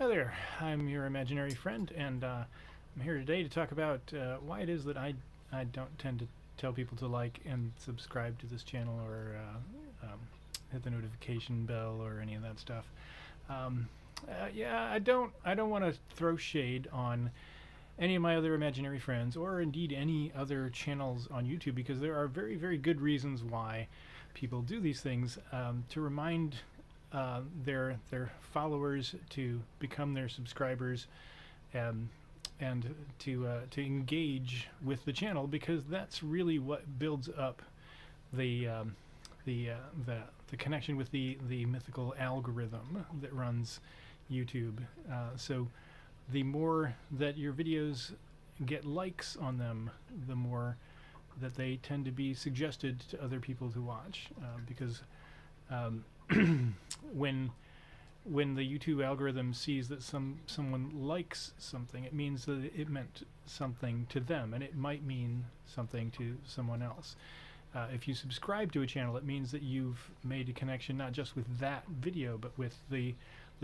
Hi there, I'm your imaginary friend, and I'm here today to talk about why it is that I don't tend to tell people to like and subscribe to this channel or hit the notification bell or any of that stuff. Um, yeah, I don't want to throw shade on any of my other imaginary friends or indeed any other channels on YouTube because there are very, very good reasons why people do these things to remind their followers to become their subscribers um, and to engage with the channel because that's really what builds up the the uh, the the connection with the mythical algorithm that runs YouTube. So the more that your videos get likes on them, the more that they tend to be suggested to other people to watch. Because um, when when the YouTube algorithm sees that someone likes something, it means that it meant something to them, and it might mean something to someone else. If you subscribe to a channel, it means that you've made a connection not just with that video, but with the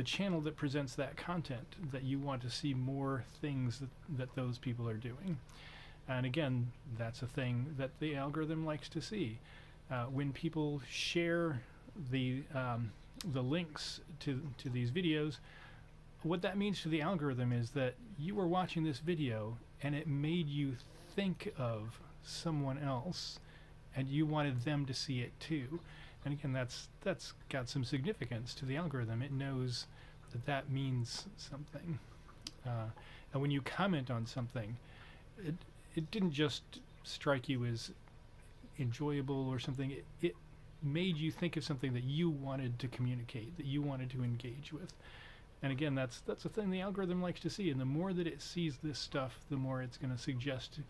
channel that presents that content. That you want to see more things that those people are doing. And again, that's a thing that the algorithm likes to see. When people share the the links to these videos, what that means to the algorithm is that you were watching this video and it made you think of someone else and you wanted them to see it too. And again, that's got some significance to the algorithm. It knows that that means something. Uh, and when you comment on something, it it didn't just strike you as enjoyable or something. It made you think of something that you wanted to communicate, that you wanted to engage with. And again, that's a thing the algorithm likes to see. And the more that it sees this stuff, the more it's going to suggest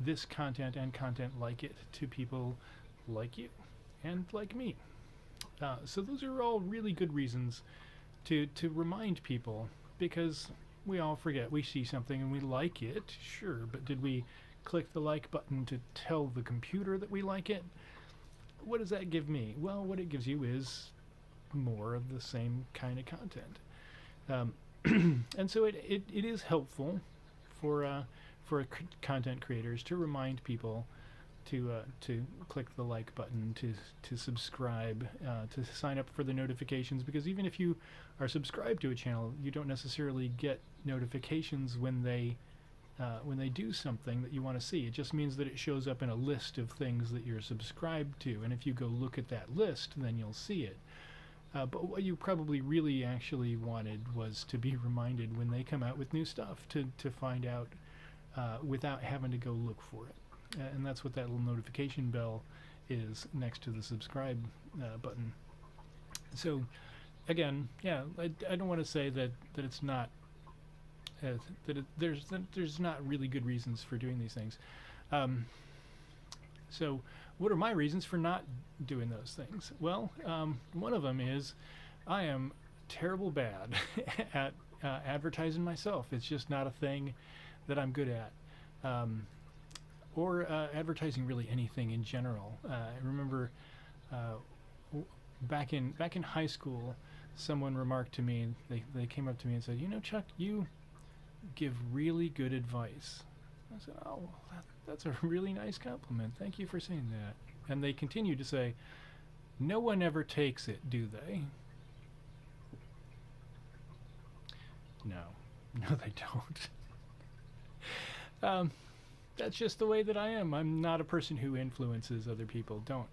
this content and content like it to people like you and like me. So those are all really good reasons to remind people because we all forget. We see something and we like it, sure, but did we click the like button to tell the computer that we like it? What does that give me? Well, what it gives you is more of the same kind of content. Um, and so it is helpful for content creators to remind people to click the like button, to subscribe, to sign up for the notifications. Because even if you are subscribed to a channel, you don't necessarily get notifications when they do something that you want to see. It just means that it shows up in a list of things that you're subscribed to, and if you go look at that list, then you'll see it. But what you probably really actually wanted was to be reminded when they come out with new stuff to find out without having to go look for it. And that's what that little notification bell is next to the subscribe button. So again, yeah, I don't want to say that it's not there's not really good reasons for doing these things. Um, so what are my reasons for not doing those things? Well, one of them is I am terrible bad at advertising myself. It's just not a thing that I'm good at. Um, or advertising really anything in general. I remember uh, back in high school, someone remarked to me. They came up to me and said, "You know, Chuck, you give really good advice." I said, "Oh, well, that's a really nice compliment. Thank you for saying that." And they continued to say, "No one ever takes it, do they?" No, no, they don't. um, that's just the way that I am. I'm not a person who influences other people. Don't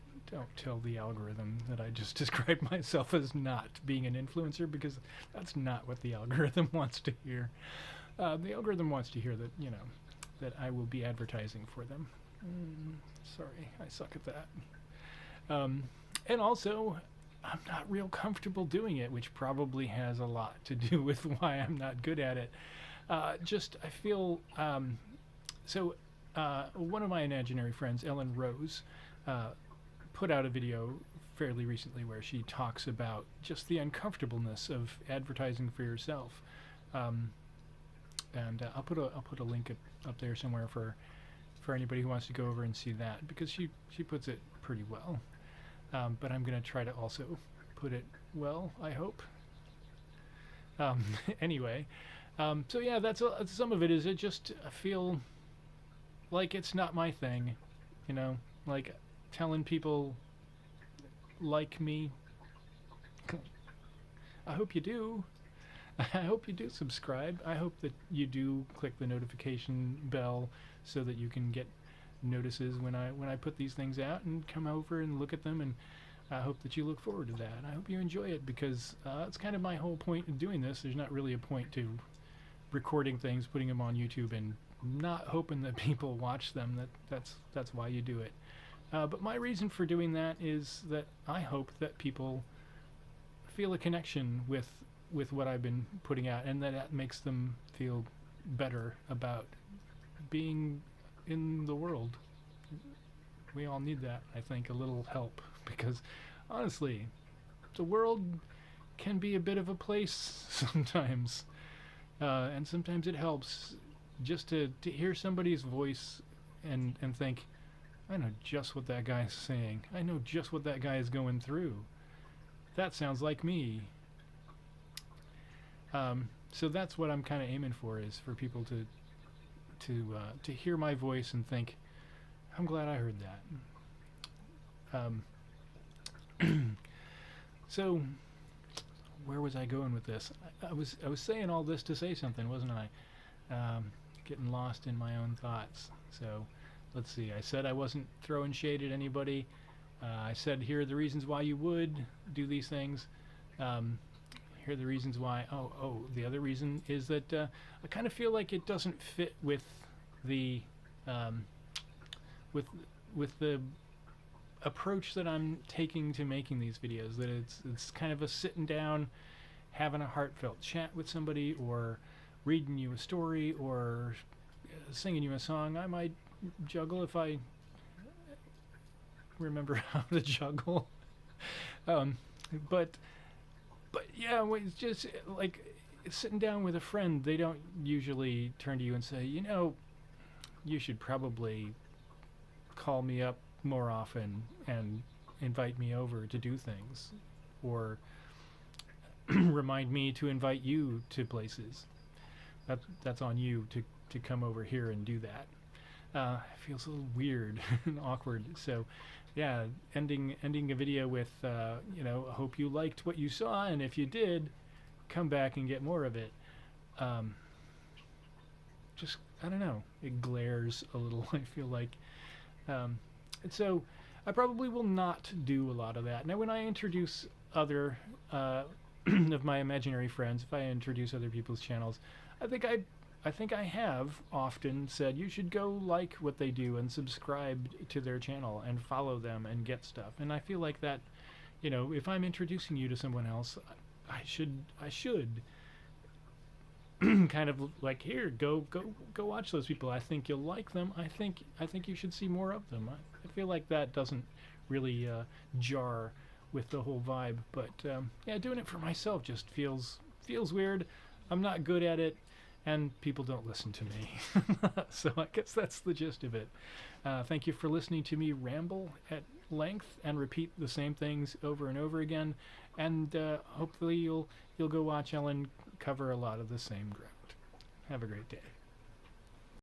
tell the algorithm that I just described myself as not being an influencer because that's not what the algorithm wants to hear. The algorithm wants to hear that that I will be advertising for them. Sorry, I suck at that. Um, and also, I'm not real comfortable doing it, which probably has a lot to do with why I'm not good at it. Just I feel so. One of my imaginary friends, Ellen Rose, uh, put out a video fairly recently where she talks about just the uncomfortableness of advertising for yourself. Um, and I'll put a link up there somewhere for anybody who wants to go over and see that because she puts it pretty well. But I'm gonna try to also put it well, I hope. Anyway, so yeah, that's some of it. Is it just I feel like it's not my thing, you know, like telling people like me. I hope you do. I hope you do subscribe. I hope that you do click the notification bell so that you can get notices when I put these things out and come over and look at them. And I hope that you look forward to that. I hope you enjoy it because it's kind of my whole point of doing this. There's not really a point to recording things, putting them on YouTube, and not hoping that people watch them. That's why you do it. But my reason for doing that is that I hope that people feel a connection with what I've been putting out, and that makes them feel better about being in the world. We all need that, I think, a little help, because honestly, the world can be a bit of a place sometimes, and sometimes it helps just to hear somebody's voice and think, I know just what that guy's saying. I know just what that guy is going through. That sounds like me. So that's what I'm kind of aiming for, is for people to hear my voice and think, I'm glad I heard that. So where was I going with this? I was saying all this to say something, wasn't I? Getting lost in my own thoughts. So let's see. I said I wasn't throwing shade at anybody. I said here are the reasons why you would do these things. Here are the reasons why. The other reason is that I kind of feel like it doesn't fit with the with the approach that I'm taking to making these videos. That it's kind of a sitting down, having a heartfelt chat with somebody, or reading you a story, or singing you a song. I might juggle if I remember how to juggle. But yeah, it's just like sitting down with a friend. They don't usually turn to you and say, you should probably call me up more often and invite me over to do things, or remind me to invite you to places. That's on you to come over here and do that. It feels a little weird and awkward. So yeah, ending a video with I hope you liked what you saw, and if you did, come back and get more of it. Just, I don't know, it glares a little, I feel like. And so I probably will not do a lot of that. Now when I introduce other of my imaginary friends, if I introduce other people's channels, I think I have often said you should go like what they do and subscribe to their channel and follow them and get stuff. And I feel like that, if I'm introducing you to someone else, I should kind of like, here, go watch those people. I think you'll like them. I think you should see more of them. I feel like that doesn't really jar with the whole vibe. But yeah, doing it for myself just feels weird. I'm not good at it, and people don't listen to me. So I guess that's the gist of it. Thank you for listening to me ramble at length and repeat the same things over and over again. And hopefully you'll go watch Ellen cover a lot of the same ground. Have a great day.